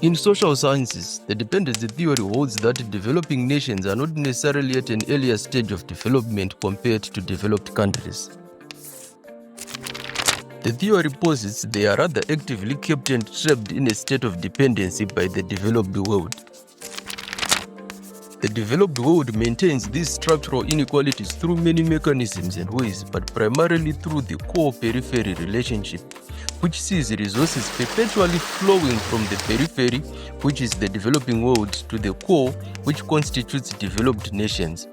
In social sciences, the dependency theory holds that developing nations are not necessarily at an earlier stage of development compared to developed countries. The theory posits they are rather actively kept and trapped in a state of dependency by the developed world. The developed world maintains these structural inequalities through many mechanisms and ways, but primarily through the core-periphery relationship, which sees resources perpetually flowing from the periphery, which is the developing world, to the core, which constitutes developed nations.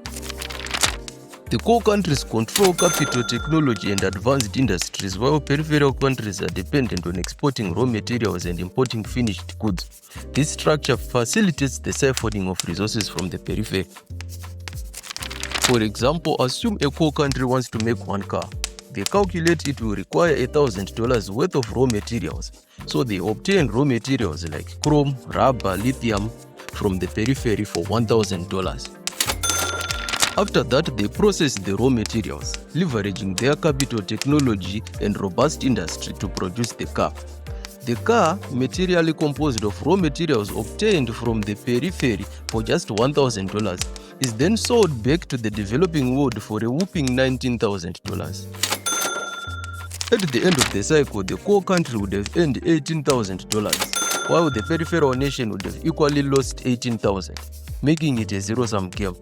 The core countries control capital, technology, and advanced industries, while peripheral countries are dependent on exporting raw materials and importing finished goods. This structure facilitates the siphoning of resources from the periphery. For example, assume a core country wants to make one car. They calculate it will require $1,000 worth of raw materials, so they obtain raw materials like chrome, rubber, lithium from the periphery for $1,000. After that, they process the raw materials, leveraging their capital, technology, and robust industry to produce the car. The car, materially composed of raw materials obtained from the periphery for just $1,000, is then sold back to the developing world for a whopping $19,000. At the end of the cycle, the core country would have earned $18,000, while the peripheral nation would have equally lost $18,000, making it a zero-sum game.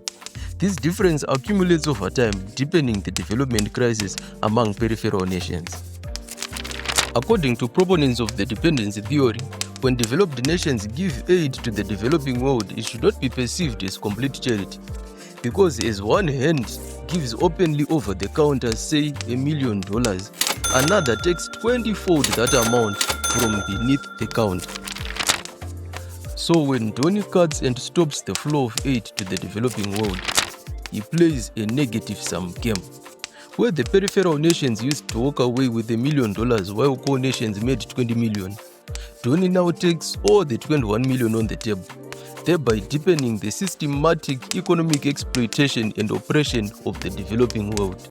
This difference accumulates over time, deepening the development crisis among peripheral nations. According to proponents of the dependency theory, when developed nations give aid to the developing world, it should not be perceived as complete charity. Because as one hand gives openly over the counter, say $1 million, another takes 20-fold that amount from beneath the counter. So when Donnie cuts and stops the flow of aid to the developing world, he plays a negative-sum game. Where the peripheral nations used to walk away with $1 million while core nations made $20 million, Donnie now takes all the $21 million on the table, thereby deepening the systematic economic exploitation and oppression of the developing world.